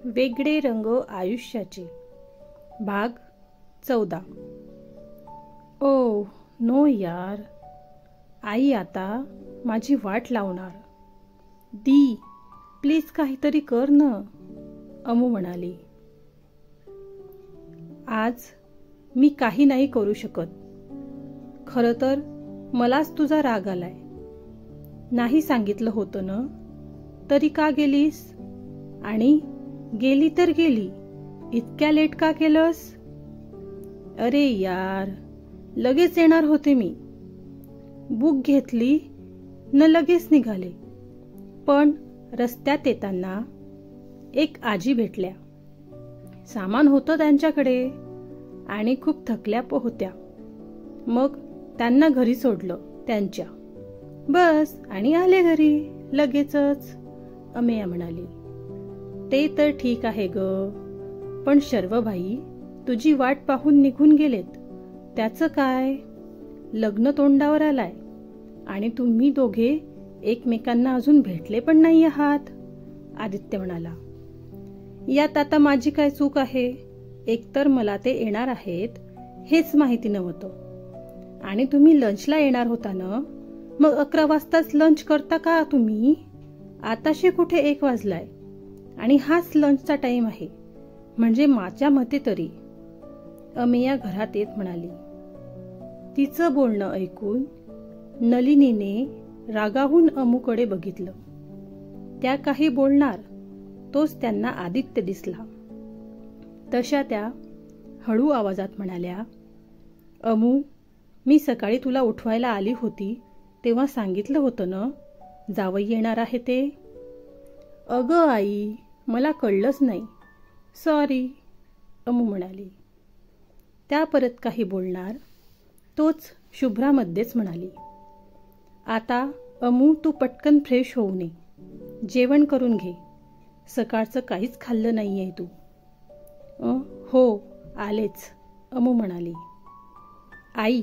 वेगळे रंग आयुष्याचे भाग 14. ओ नो यार, आई आता माझी वाट लावणार. दी प्लीज काहीतरी कर न, अमू म्हणाली. आज मी काही नाही करू शकत. खरं तर मलाच तुझा राग आलाय. नाही सांगितलं होतं ना, तरी का गेलीस? आणि गेली तर गेली, इतक्या लेट का केलंस? अरे यार, लगेच येणार होते मी. बुक घेतली न लगेच निघाले. पण रस्त्यात येताना एक आजी भेटल्या. सामान होतं त्यांच्याकडे आणि खूप थकल्या होत्या. मग त्यांना घरी सोडलं त्यांच्या. बस आणि आले घरी लगेचच, अमेया म्हणाली. ते तर ठीक आहे ग, पण शर्वभाई तुझी वाट पाहून निघून गेलेत. त्याचं काय? लग्न तोंडावर आलाय आणि तुम्ही दोघे एकमेकांना अजून भेटले पण नाही आहात, आदित्य म्हणाला. यात आता माझी काय चूक आहे? एकतर मला ते येणार आहेत हेच माहिती नव्हतं. आणि तुम्ही लंचला येणार होता ना, मग 11 वाजताच लंच करता का तुम्ही? आताशी कुठे 1 वाजलाय आणि हाच लंचचा टाइम आहे, म्हणजे माझ्या मते तरी, अमेया घरात येत म्हणाली. तिचं बोलणं ऐकून नलिनीने रागावून अमूकडे बघितलं. त्या काही बोलणार तोच त्यांना आदित्य दिसला. तशा त्या हळू आवाजात म्हणाल्या, अमू, मी सकाळी तुला उठवायला आली होती तेव्हा सांगितलं होतं ना जावई येणार आहे ते? अगं आई, मला कळलंच नाही, सॉरी, अमू म्हणाली. त्या परत काही बोलणार तोच शुभ्रामध्येच म्हणाली, आता अमू तू पटकन फ्रेश होऊ नये, जेवण करून घे. सकाळचं काहीच खाल्लं नाहीये तू. हो आलेच, अमू म्हणाली. आई,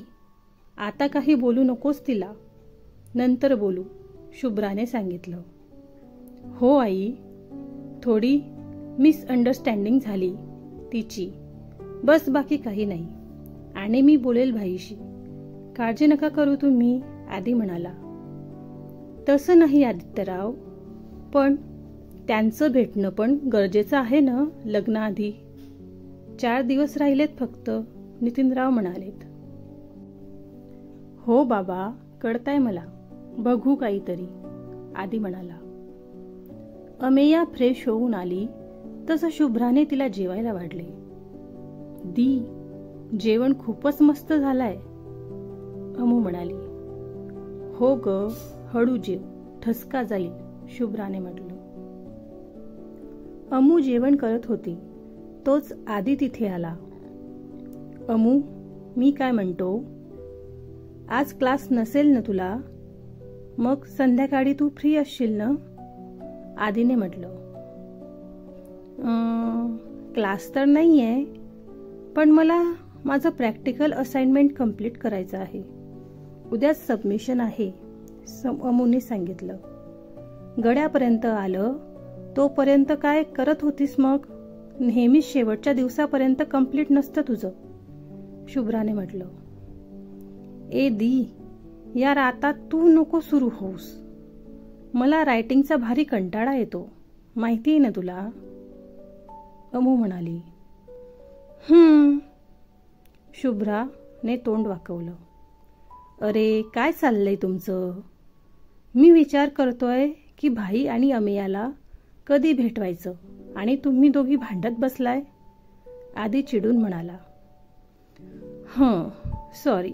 आता काही बोलू नकोस तिला, नंतर बोलू, शुभ्राने सांगितलं. हो आई, थोडी मिसअंडरस्टँडिंग झाली तिची, बस बाकी काही नाही. आणि मी बोलेल भाईशी, काळजी नका करू तुम्ही, आदी म्हणाला. तसं नाही आदित्यराव, पण त्यांचं भेटणं पण गरजेचं आहे ना लग्नाआधी. 4 दिवस राहिलेत फक्त, नितीनराव म्हणालेत. हो बाबा, कळतंय मला, बघू काहीतरी, आदी म्हणाला. अमेया फ्रेश होऊन आली तसं शुभ्राने तिला जेवायला वाढले. दी, जेवण खूपच मस्त झालंय, अमू म्हणाली. हो ग, हळू जेव, ठसका जाईल, शुभ्राने म्हटलं. अमू जेवण करत होती तोच आधी तिथे आला. अमू, मी काय म्हणतो, आज क्लास नसेल ना तुला? मग संध्याकाळी तू फ्री असशील ना, आदीने म्हटलं. क्लास तर नाहीये, पण मला माझं प्रॅक्टिकल असाइनमेंट कंप्लीट करायचं आहे. उद्या सबमिशन आहे, अमूने सांगितलं. गड्यापर्यंत आलं तोपर्यंत काय करत होतीस मग? नेहमीच शेवटच्या दिवसापर्यंत कंप्लीट नसतं तुझं, शुभ्राने म्हटलं. ए दी, यार आता तू नको सुरू होऊस. मला रायटिंगचा भारी कंटाळा येतो, माहिती आहे ना तुला, अमू म्हणाली. शुभ्राने तोंड वाकवलं. अरे काय चाललंय तुमचं? मी विचार करतोय की भाई आणि अमेयाला कधी भेटवायचं आणि तुम्ही दोघी भांडत बसलाय, आधी चिडून म्हणाला. सॉरी.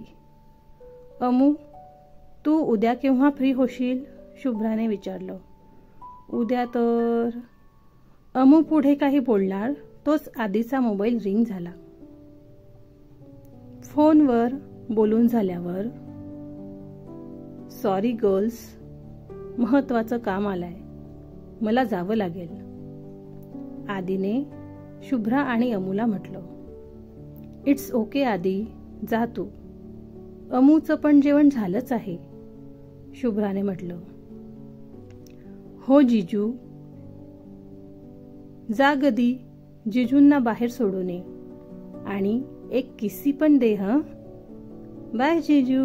अमू, तू उद्या केव्हा फ्री होशील, शुभ्राने विचारलं. उद्या तर, अमू पुढे काही बोलणार तोच आधीचा मोबाईल रिंग झाला. फोनवर बोलून झाल्यावर, सॉरी गर्ल्स, महत्वाचं काम आलंय, मला जावं लागेल, आदीने शुभ्रा आणि अमूला म्हटलं. इट्स ओके आदी, जा तू, अमूचं पण जेवण झालंच आहे, शुभ्राने म्हटलं. हो जीजू, जा गदी, जिजूंना बाहेर सोडून ये आणि एक किस्सी पण दे हं. बाय जिजू,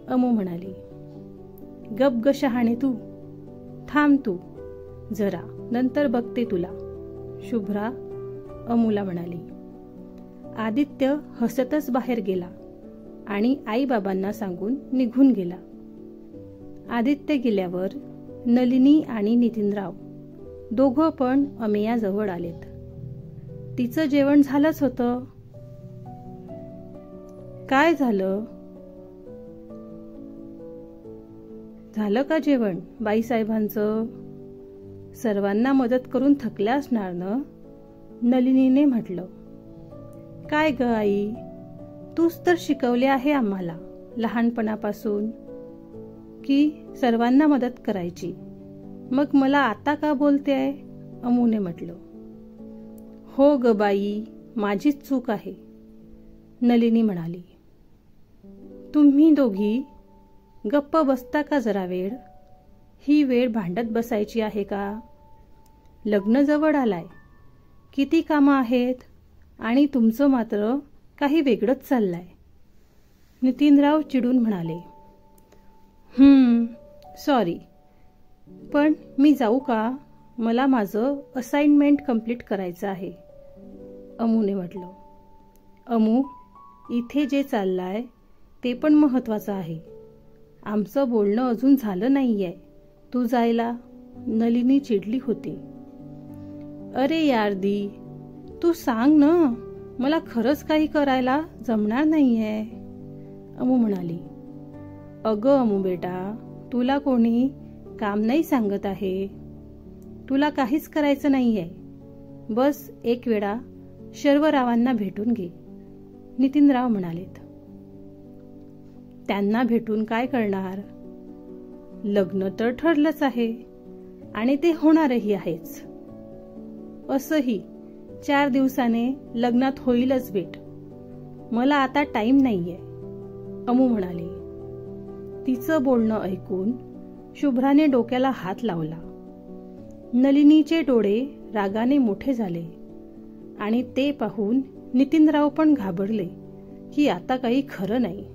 अमू म्हणाली. गप ग शहाणे तू, थांब तू जरा, नंतर बघते तुला, शुभ्रा अमूला म्हणाली. आदित्य हसतच बाहेर गेला आणि आईबाबांना सांगून निघून गेला. आदित्य गेल्यावर नलिनी आणि नितीनराव दोघं पण अमेयाजवळ आलेत. तिचं जेवण झालंच होतं. काय झालं? झालं का जेवण बाईसाहेबांचं? सर्वांना मदत करून थकल्या असणार न? नलिनीने म्हटलं. काय ग आई, तूच तर शिकवले आहे आम्हाला लहानपणापासून की सर्वांना मदत करायची, मग मला आता का बोलते आहे? अमूने म्हटलं. हो ग बाई, माझीच चूक आहे, नलिनी म्हणाली. तुम्ही दोघी गप्प बसता का जरा वेळ? ही वेळ भांडत बसायची आहे का? लग्न जवळ आलाय, किती कामं आहेत आणि तुमचं मात्र काही वेगळंच चाललंय. नितीनराव चिडून म्हणाले. सॉरी, पण मी जाऊ का? मला माझं असाइनमेंट कंप्लीट करायचं आहे, अमूने म्हटलं. अमू, इथे जे चाललंय ते पण महत्वाचं आहे. आमचं बोलणं अजून झालं नाहीये, तू जायला. नलिनी चिडली होती. अरे यार दी, तू सांग ना, मला खरंच काही करायला जमणार नाहीये, अमू म्हणाली. अगं अमू बेटा, तुला कोणी काम नाही सांगत आहे. तुला काहीच करायचं नाहीये. बस एक वेळा शर्वरावांना भेटून घे, नितीनराव म्हणालेत. त्यांना भेटून काय करणार? लग्न तर ठरलंच आहे आणि ते होणारही आहेच. असंही 4 दिवसाने लग्नात होईलच भेट. मला आता टाइम नाहीये, अमू म्हणाली. तिचं बोलणं ऐकून शुभ्राने डोक्याला हात लावला. नलिनीचे डोळे रागाने मोठे झाले आणि ते पाहून नितीनराव पण घाबरले की आता काही खरं नाही.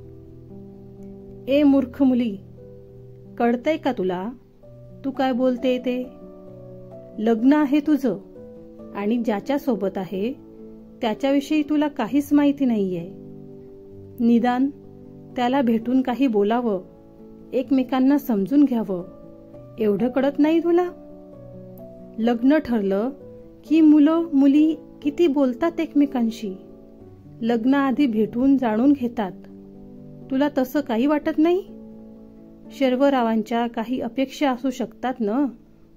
ए मूर्ख मुली, कळतंय का तुला तू काय बोलते ते? लग्न आहे तुझं आणि ज्याच्या सोबत आहे त्याच्याविषयी तुला काहीच माहिती नाहीये. निदान त्याला भेटून काही बोलावं, एकमेकांना समजून घ्यावं, एवढं कळत नाही तुला? लग्न ठरलं की मुलं मुली किती बोलतात एकमेकांशी, लग्नाआधी भेटून जाणून घेतात. तुला तसं काही वाटत नाही? शर्वरावांच्या काही अपेक्षा असू शकतात ना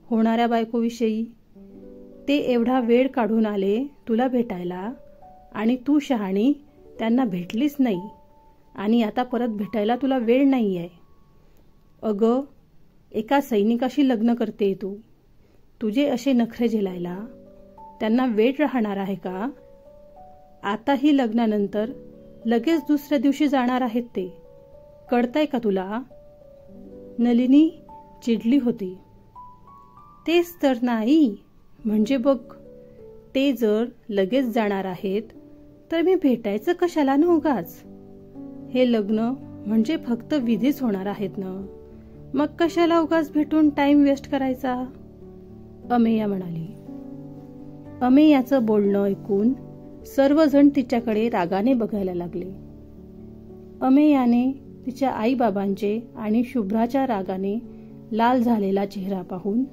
होणाऱ्या बायकोविषयी. ते एवढा वेळ काढून आले तुला भेटायला आणि तू शहाणी त्यांना भेटलीच नाही आणि आता परत भेटायला तुला वेळ नाहीये. अगं, एका सैनिकाशी लग्न करते तू. तुझे असे नखरे झेलायला त्यांना वेळ राहणार आहे का? आताही लग्नानंतर लगेच दुसऱ्या दिवशी जाणार आहेत ते. कळतंय का तुला? नलिनी चिडली होती. तेच तर नाही, म्हणजे बघ, ते जर लगेच जाणार आहेत तर मी भेटायचं कशाला न उगाच? हे लग्न म्हणजे फक्त विधीच होणार आहेत ना, मग कशाला उगाच भेटून टाइम वेस्ट करायचा, अमेया म्हणाली. अमेयाचं बोलणं ऐकून सर्वजण तिच्याकडे रागाने बघायला लागले. अमेयाने तिच्या आईबाबांचे आणि शुभ्राच्या रागाने लाल झालेला चेहरा पाहून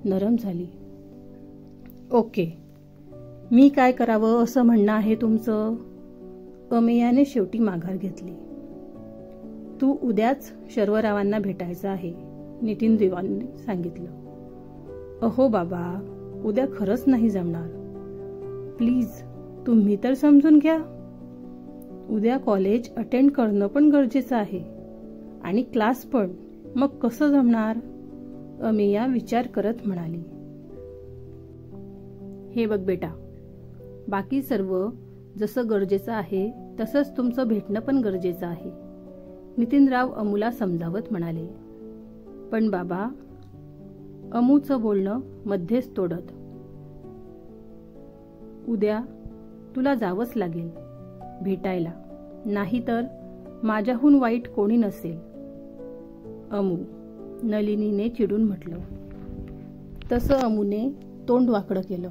नरम झाली. ओके, मी काय करावं असं म्हणणं आहे तुमचं? अमेयाने शेवटी माघार घेतली. तू उद्याच शर्वरावांना भेटायचं आहे, नितीन देवांनी सांगितलं. अहो बाबा, उद्या खरंच नाही जमणार. प्लीज तुम्ही तर समजून घ्या. उद्या कॉलेज अटेंड करणं पण गरजेचं आहे आणि क्लास पण, मग कसं जमणार? अमेया विचार करत म्हणाली. हे बघ बेटा, बाकी सर्व जसं गरजेचं आहे तसंच तुमचं भेटणं पण गरजेचं आहे, नितीनराव अमूला समजावत म्हणाले. पण बाबा, अमूचं बोलणं मध्येच तोडत, उद्या तुला जावंच लागेल भेटायला, नाहीतर माझ्याहून वाईट कोणी नसेल. अमू, नलिनीने चिडून म्हटलं. तसं अमूने तोंड वाकडं केलं.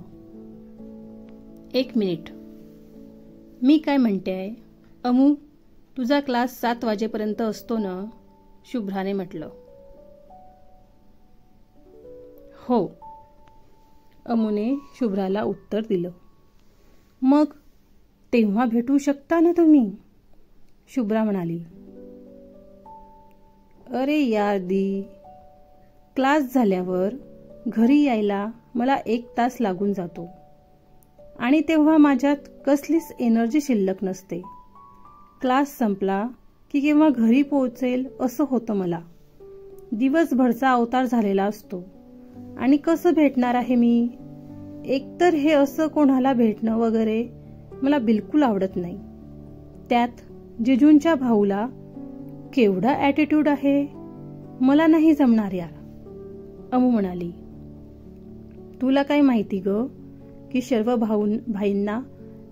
1 मिनिट, मी काय म्हणते आहे. अमू, तुझा क्लास 7 वाजेपर्यंत असतो ना? शुभ्राने म्हटलं. हो, अमूने शुभ्राला उत्तर दिलं. मग तेव्हा भेटू शकता ना तुम्ही? शुभ्रा म्हणाली. अरे यार दी, क्लास झाल्यावर घरी यायला मला 1 तास लागून जातो आणि तेव्हा माझ्यात कसलीच एनर्जी शिल्लक नसते. क्लास संपला की केव्हा घरी पोहोचेल असं होतं मला. दिवसभरचा अवतार झालेला असतो आणि कसं भेटणार आहे मी? एकतर हे असं कोणाला भेटणं वगैरे मला बिलकुल आवडत नाही. त्यात जिजूंच्या भाऊला केवढा ॲटिट्यूड आहे, मला नाही जमणार यार. अमू म्हणाली. तुला काय माहिती ग की सर्व भाईंना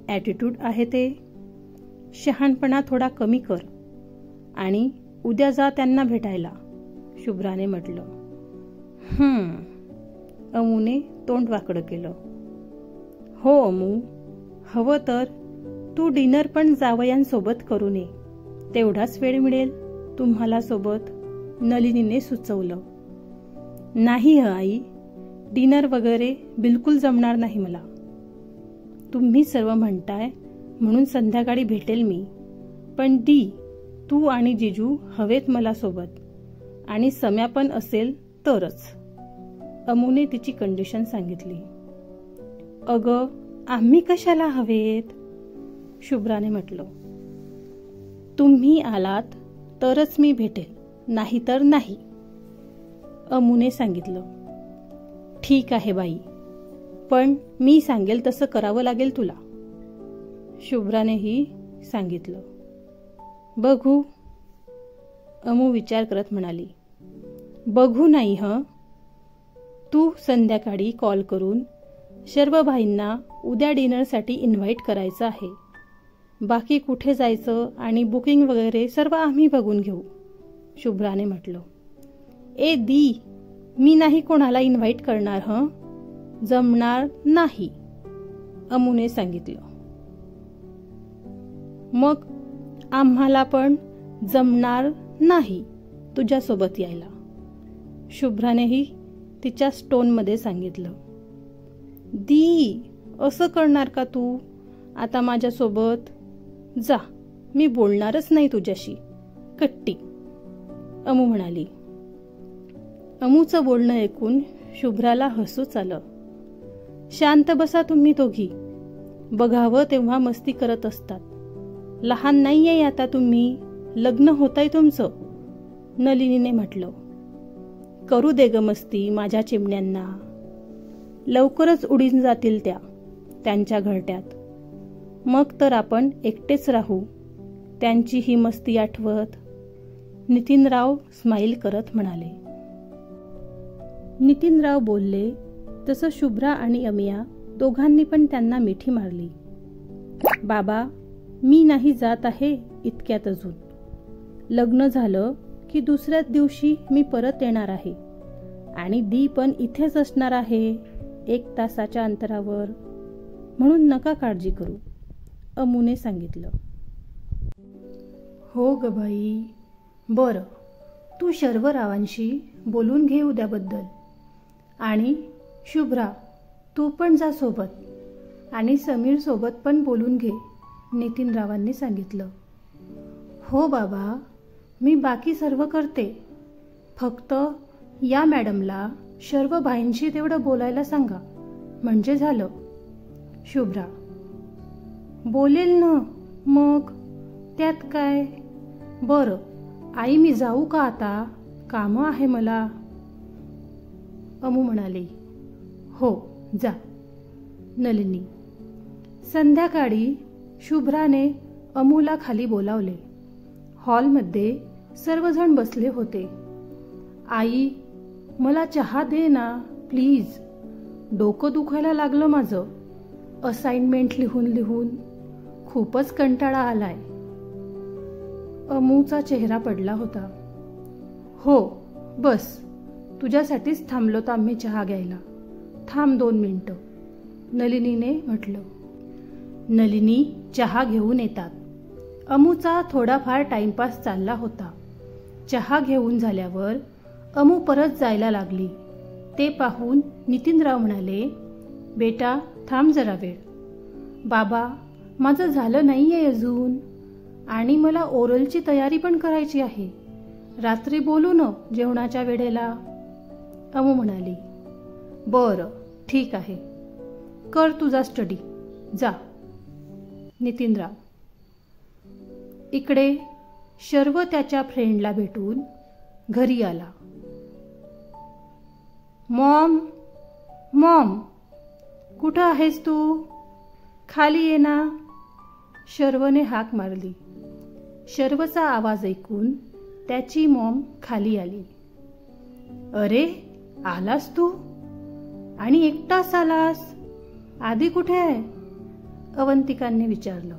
ॲटिट्यूड आहे ते? शहाणपणा थोडा कमी कर आणि उद्या जा त्यांना भेटायला, शुभ्राने म्हटलं. अमूने तोंड वाकडं केलं. हो अमू, हवं तर तू डिनर पण जावयांसोबत करू नये, तेवढाच वेळ मिळेल तुम्हाला सोबत, नलिनीने सुचवलं. नाही आई, डिनर वगैरे बिलकुल जमणार नाही मला. तुम्ही सर्व म्हणताय म्हणून संध्याकाळी भेटेल मी, पण दी, तू आणि जिजू हवेत मला सोबत, आणि सम्या पण असेल तरच. अमूने तिची कंडिशन सांगितली. अगं, आम्ही कशाला हवेत? शुभ्राने म्हटलं. तुम्ही आलात तरच मी भेटेल, नाहीतर नाही, अमूने सांगितलं. ठीक आहे बाई, पण मी सांगेल तसं करावं लागेल तुला, शुभ्रानेही सांगितलं. बघू, अमू विचार करत म्हणाली. बघू नाही तू संध्याकाळी कॉल करून सर्व भाईंना उद्या डिनरसाठी इन्व्हाइट करायचं आहे. बाकी कुठे जायचं आणि बुकिंग वगैरे सर्व आम्ही बघून घेऊ, शुभ्राने म्हटलं. ए दी, मी नाही कोणाला इन्व्हाइट करणार जमणार नाही, अमूने सांगितलं. मग आम्हाला पण जमणार नाही तुझ्यासोबत यायला, शुभ्रानेही तिच्या स्टोनमध्ये सांगितलं. दी, असं करणार का तू आता माझ्यासोबत? जा, मी बोलणारच नाही तुझ्याशी, कट्टी, अमू म्हणाली. अमूचं बोलणं ऐकून शुभ्राला हसूच आलं. शांत बसा तुम्ही दोघी, बघावं तेव्हा मस्ती करत असतात. लहान नाहीये आता तुम्ही, लग्न होतंय तुमचं, नलिनीने म्हटलं. करू दे ग मस्ती माझ्या चिमण्यांना, लवकरच उडीन जातील त्या त्यांच्या घरट्यात. मग तर आपण एकटेच राहू त्यांची ही मस्ती आठवत, नितीनराव स्माईल करत म्हणाले. नितीनराव बोलले तसं शुभ्रा आणि अमिया दोघांनी पण त्यांना मिठी मारली. बाबा, मी नाही जात आहे इतक्यात अजून. लग्न झालं की दुसऱ्याच दिवशी मी परत येणार आहे आणि दी पण इथेच असणार आहे 1 तासाच्या अंतरावर, म्हणून नका काळजी करू, अमूने सांगितलं. हो ग बाई, बरं, तू शर्वरावांशी बोलून घे उद्याबद्दल, आणि शुभ्रा तू पण जा सोबत, आणि समीर सोबत पण बोलून घे, नितीनरावांनी सांगितलं. हो बाबा, मी बाकी सर्व करते, फक्त या मॅडमला सर्व भाईंशी तेवढं बोलायला सांगा, म्हणजे झालं, शुभ्रा. बोलेल ना मग, त्यात काय. बरं आई, मी जाऊ का आता, कामं आहे मला, अमू म्हणाली. हो जा, नलिनी. संध्याकाळी शुभ्राने अमूला खाली बोलावले. हॉलमध्ये सर्वजण बसले होते. आई, मला चहा दे ना प्लीज, डोकं दुखायला लागलं माझं, असाइनमेंट लिहून लिहून खूपच कंटाळा आलाय. अमूचा चेहरा पडला होता. हो बस, तुझ्यासाठीच थांबलोत आम्ही चहा घ्यायला. थांब 2 मिनिटं, नलिनीने म्हटलं. नलिनी चहा घेऊन येतात. अमूचा थोडाफार टाइमपास चालला होता. चहा घेऊन झाल्यावर अमू परत जायला लागली. ते पाहून नितीनराव म्हणाले, बेटा थांब जरा वेळ. बाबा, माझं झालं नाहीये अजून आणि मला ओरलची तयारी पण करायची आहे. रात्री बोलू न जेवणाच्या वेळेला. अमू म्हणाली, बरं ठीक आहे, कर तुझा स्टडी, जा. नितीनराव. इकडे शर्व त्याच्या फ्रेंडला भेटून घरी आला. मॉम, मॉम, कुठं आहेस तू? खाली ये ना. शर्वने हाक मारली. शर्वचा आवाज ऐकून त्याची मॉम खाली आली. अरे, आलास तू? आणि एकटाच आलास? आधी कुठे आहे? अवंतिकांनी विचारलं.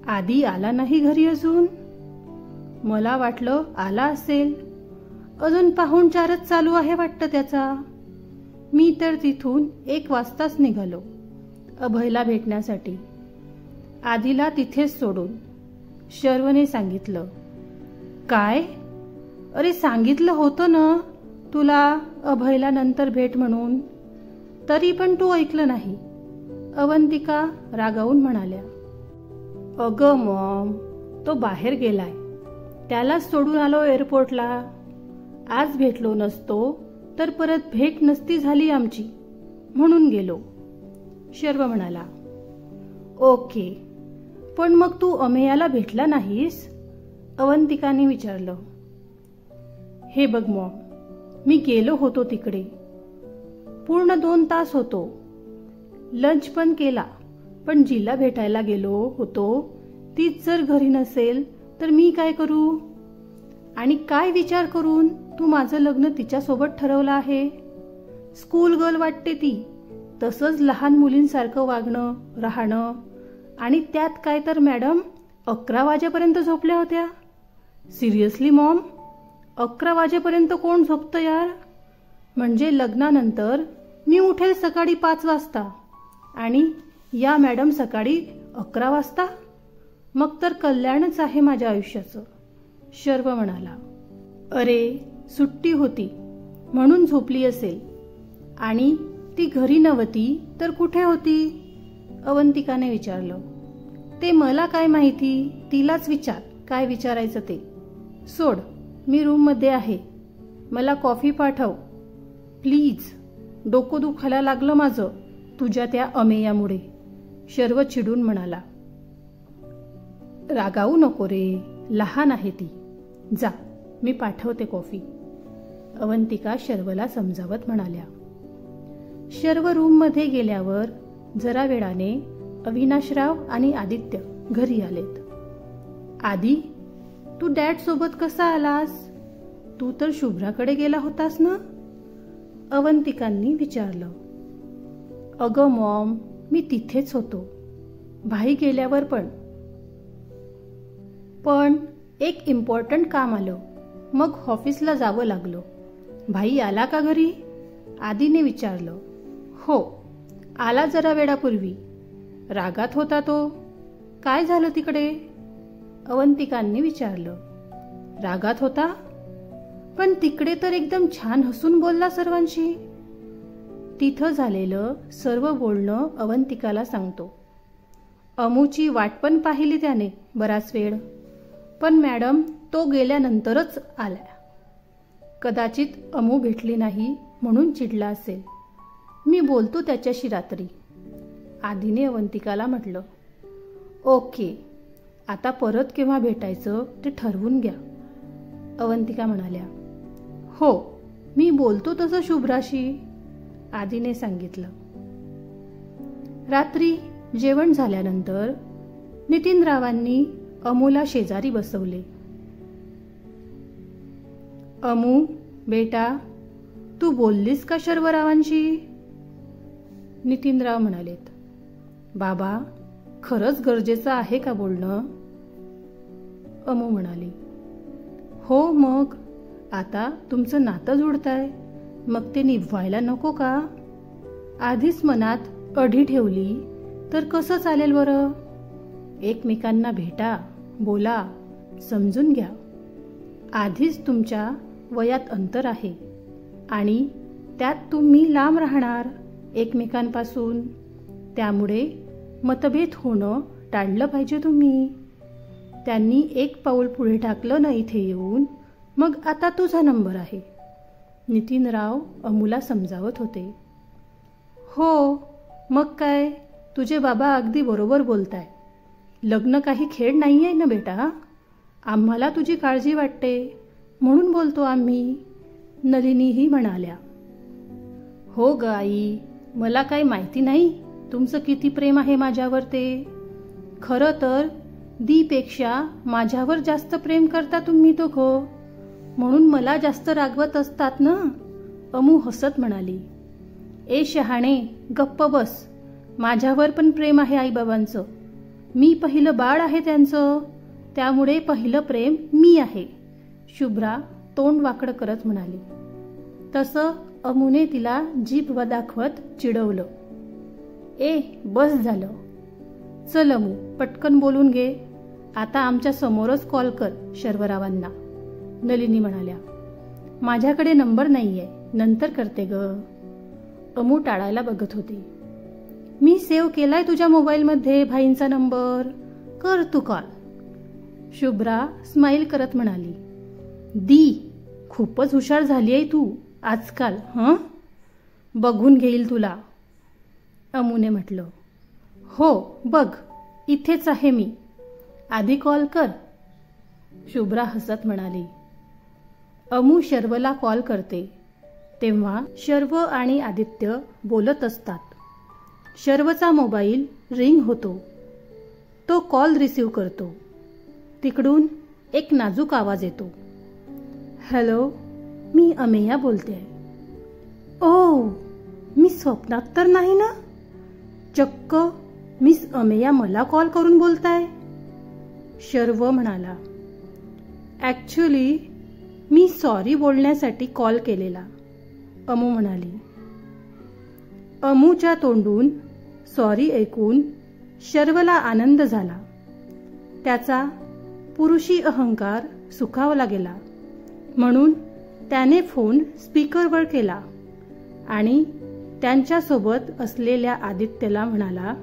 आधी आला नाही घरी अजून? मला वाटलं आला असेल. अजून पाहुणचारच चालू आहे वाटतं त्याचा. मी तर तिथून 1 वाजताच निघालो अभयला भेटण्यासाठी, आधीला तिथेच सोडून. शर्वने सांगितलं. काय? अरे सांगितलं होतं ना तुला अभयला नंतर भेट म्हणून, तरी पण तू ऐकलं नाही. अवंतिका रागावून म्हणाल्या. अगं मॉम, तो बाहेर गेलाय, त्यालाच सोडून आलो एअरपोर्टला. आज भेटलो नसतो तर परत भेट नसती झाली आमची, म्हणून गेलो. शर्व म्हणाला. ओके, पण मग तू अमेयाला भेटला नाहीस? अवंतिकाने विचारलं. हे बघ मॉम, मी गेलो होतो तिकडे, पूर्ण 2 तास होतो. लंच पण केला, पण जिला भेटायला गेलो होतो तीच जर घरी नसेल तर मी काय करू? आणि काय विचार करून तू माझं लग्न तिच्यासोबत ठरवलं आहे? स्कूल गर्ल वाटते ती, तसंच लहान मुलींसारखं वागणं राहणं. आणि त्यात काय तर मॅडम 11 वाजेपर्यंत झोपल्या होत्या. सिरियसली मॉम, 11 वाजेपर्यंत कोण झोपतं यार? म्हणजे लग्नानंतर मी उठेल सकाळी 5 वाजता आणि या मॅडम सकाळी 11 वाजता? मग तर कल्याणच आहे माझ्या आयुष्याचं. शर्व म्हणाला. अरे सुट्टी होती म्हणून झोपली असेल, आणि ती घरी नव्हती तर कुठे होती? अवंतिकाने विचारलं. ते मला काय माहिती, तिलाच विचार काय विचारायचं ते. सोड, मी रूममध्ये आहे, मला कॉफी पाठव प्लीज. डोकं दुखायला लागलं माझं तुझ्या त्या अमेयामुळे. शर्व चिडून म्हणाला. रागावू नको रे, लहान आहे ती. जा, मी पाठवते कॉफी. अवंतिका शर्वला समजावत म्हणाल्या. शर्व रूममध्ये गेल्यावर जरा वेळाने अविनाशराव आणि आदित्य घरी आलेत. आदी, तू डॅड सोबत कसा आलास? तू तर शुभ्राकडे गेला होतास ना? अवंतिकांनी विचारलं. अगं मॉम, मी तिथेच होतो, भाई गेल्यावर पण एक इम्पॉर्टंट काम आलं, मग ऑफिसला जावं लागलं. भाई आला का घरी? आदीने विचारलं. हो, आला जरा वेळापूर्वी. रागात होता तो. काय झालं तिकडे? अवंतिकांनी विचारलं. रागात होता? पण तिकडे तर एकदम छान हसून बोलला सर्वांशी. तिथं झालेलं सर्व बोलणं अवंतिकाला सांगतो. अमूची वाट पण पाहिली त्याने बराच वेळ, पण मॅडम तो गेल्यानंतरच आला. कदाचित अमू भेटली नाही म्हणून चिडला असेल. मी बोलतो त्याच्याशी रात्री, आधीने अवंतिकाला म्हटलं. ओके, आता परत केव्हा भेटायचं ते ठरवून घ्या. अवंतिका म्हणाल्या. हो, मी बोलतो तसं शुभ्राशी, आधीने सांगितलं. रात्री जेवण झाल्यानंतर नितीनरावांनी अमूला शेजारी बसवले. अमू बेटा, तू बोललीस का शर्वरावांशी? नितीनराव म्हणालेत. बाबा, खरंच गरजेचं आहे का बोलणं? अमू म्हणाली, हो मग आता तुमचं नातं जुळतंय, मग ते निभवायला नको का? आधीच मनात अढी ठेवली तर कसं चालेल बरं? एकमेकांना भेटा, बोला, समजून घ्या. आधीच तुमच्या वयात अंतर आहे आणि त्यात तुम्ही लांब राहणार एकमेकांपासून. त्यामुळे मतभेद होणं टाळलं पाहिजे तुम्ही. त्यांनी एक पाऊल पुढे टाकलं ना इथे येऊन, मग आता तुझा नंबर आहे. नितीनराव अमूला समजावत होते. हो मग काय, तुझे बाबा अगदी बरोबर बोलताय. लग्न काही खेळ नाही आहे ना बेटा. आम्हाला तुझी काळजी वाटते म्हणून बोलतो आम्ही, नलिनीही म्हणाल्या. हो ग आई, मला काही माहिती नाही तुमचं किती प्रेम आहे माझ्यावर ते. खरं तर दीपेक्षा माझ्यावर जास्त प्रेम करता तुम्ही दोघं, म्हणून मला जास्त रागवत असतात ना. अमू हसत म्हणाली. ए शहाणे, गप्प बस. माझ्यावर पण प्रेम आहे आईबाबांचं. मी पहिलं बाळ आहे त्यांचं, त्यामुळे पहिलं प्रेम मी आहे. शुभ्रा तोंड वाकडं करत म्हणाली. तसं अमूने तिला जीभ दाखवत चिडवलं. ए बस झालं. चल अमू, पटकन बोलून घे. आता आमच्या समोरच कॉल कर शर्वरावांना, नलिनी म्हणाल्या. माझ्याकडे नंबर नाहीये, नंतर करते ग. अमू टाळायला बघत होती. मी सेव्ह केलाय तुझ्या मोबाईलमध्ये भाईंचा नंबर, कर तू कॉल. शुभ्रा स्माईल करत म्हणाली. दी, खूपच हुशार झाली आहे तू आजकाल. बघून घेईल तुला, अमूने म्हटलं. हो बघ, इथेच आहे मी, आधी कॉल कर, शुभ्रा हसत म्हणाली. अमू शर्वला कॉल करते तेव्हा शर्व आणि आदित्य बोलत असतात. शर्वचा मोबाईल रिंग होतो. तो कॉल रिसीव करतो. तिकडून एक नाजूक आवाज येतो. हॅलो, मी अमेया बोलते. ओ, मी स्वप्नात तर नाही ना? चक्क मिस अमेया मला कॉल करून बोलताय? शर्व म्हणाला. ॲक्च्युली मी सॉरी बोलण्यासाठी कॉल केलेला, अमू म्हणाली. अमूच्या तोंडून सॉरी ऐकून शर्वला आनंद झाला. त्याचा पुरुषी अहंकार सुखावला गेला. म्हणून त्याने फोन स्पीकरवर केला आणि त्यांच्यासोबत असलेल्या आदित्यला म्हणाला,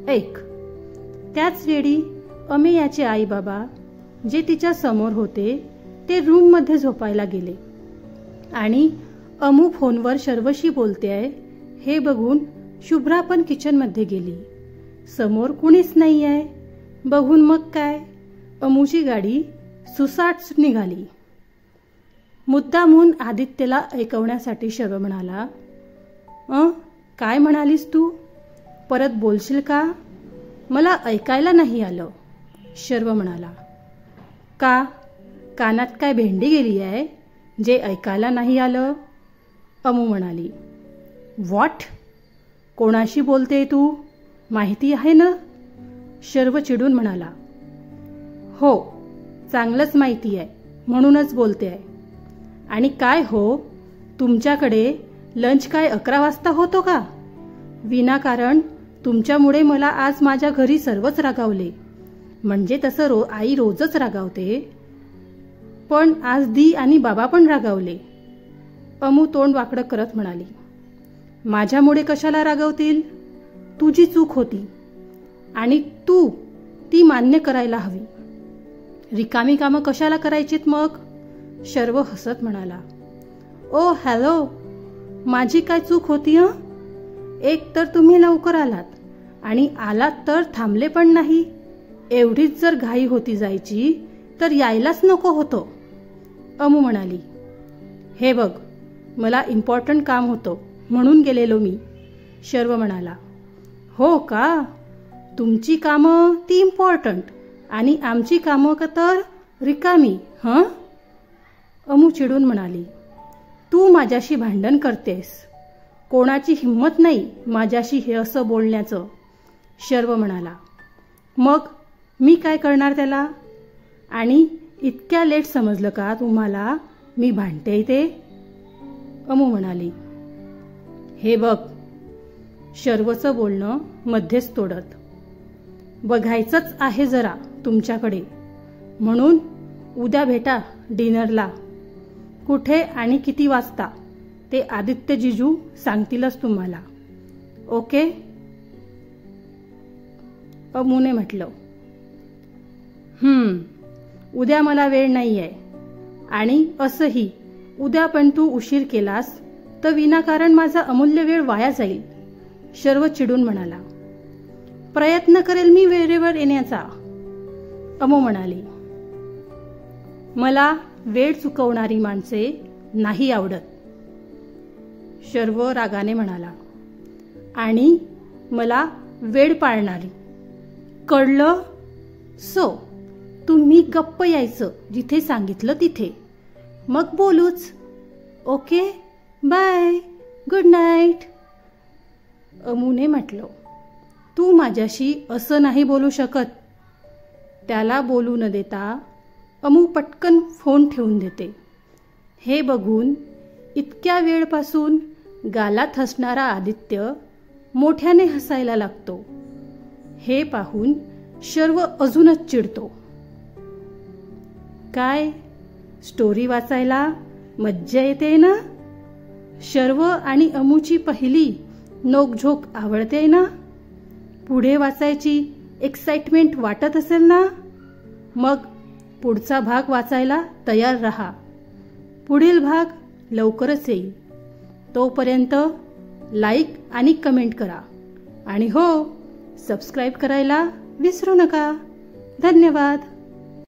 ऐक. त्याच वेळी अमेयाचे आई बाबा जे तिच्या समोर होते ते रूममध्ये झोपायला गेले आणि अमू फोनवर शर्वशी बोलतेय हे बघून शुभ्रा पण किचनमध्ये गेली. समोर कुणीच नाही आहे. बघून मग काय, अमूची गाडी सुसाट निघाली. मुद्दामून आदित्यला ऐकवण्यासाठी शर्व म्हणाला. काय म्हणालीस तू? परत बोलशील का? मला ऐकायला नाही आलं, शर्व म्हणाला. का, कानात काय भेंडी गेली आहे जे ऐकायला नाही आलं? अमू म्हणाली. व्हॉट? कोणाशी बोलते तू, माहिती आहे ना? शर्व चिडून म्हणाला. हो, चांगलंच माहिती आहे म्हणूनच बोलते आहे. आणि काय हो, तुमच्याकडे लंच काय 11 वाजता होतो का? विनाकारण तुमच्यामुळे मला आज माझ्या घरी सर्वच रागावले. म्हणजे तसं आई रोजच रागावते, पण आज दी आणि बाबा पण रागावले. अमू तोंड वाकडं करत म्हणाली. माझ्यामुळे कशाला रागावतील? तुझी चूक होती आणि तू ती मान्य करायला हवी. रिकामी कामं कशाला करायचीत मग? शर्व हसत म्हणाला. ओ हॅलो, माझी काय चूक होती? एक तर तुम्ही लवकर आलात आणि आलात तर थांबले पण नाही. एवढीच जर घाई होती जायची तर यायलाच नको होतं, अमू म्हणाली. हे बघ, मला इम्पॉर्टंट काम होतं म्हणून गेलेलो मी, शर्व म्हणाला. हो का? तुमची कामं ती इम्पॉर्टंट आणि आमची कामं का तर रिकामी? अमू चिडून म्हणाली. तू माझ्याशी भांडण करतेस. कोणाची हिंमत नाही माझ्याशी हे असं बोलण्याचं. शर्व म्हणाला. मग मी काय करणार त्याला? आणि इतक्या लेट समजलं का तुम्हाला मी भांडते ते? अमू म्हणाली. हे बघ, शर्वचं बोलणं मध्येच तोडत, बघायचंच आहे जरा तुमच्याकडे, म्हणून उद्या भेटा डिनरला. कुठे आणि किती वाजता ते आदित्य जिजू सांगतीलच तुम्हाला. ओके? अमूने म्हटलं. उद्या मला वेळ नाहीये, आणि असंही उद्या पण तू उशीर केलास तर विनाकारण माझा अमूल्य वेळ वाया जाईल. शर्व चिडून म्हणाला. प्रयत्न करेल मी वेळेवर येण्याचा, अमू म्हणाली. मला वेळ चुकवणारी माणसे नाही आवडत, शर्व रागाने म्हणाला. आणि मला वेळ पाळणारी, कळलं? सो तुम्ही गप्प यायचं जिथे सांगितलं तिथे, मग बोलूच. Okay, bye, good night. अमूने म्हटलं. तू माझ्याशी असं नाही बोलू शकत. त्याला बोलू न देता अमू पटकन फोन ठेवून देते. हे बघून इतक्या वेळपासून गालात हसणारा आदित्य मोठ्याने हसायला लागतो. हे पाहून शर्व अजूनच चिडतो. काय स्टोरी वाचायला मज्जा येते ना? शर्व आणि अमूची पहिली नोकझोक आवडते ना? पुढे वाचायची एक्साइटमेंट वाटत असेल ना? मग पुढचा भाग वाचायला तयार रहा. पुढील भाग लवकरच येईल. तोपर्यंत लाईक आणि कमेंट करा. आणि हो, सबस्क्राईब करायला विसरू नका. धन्यवाद.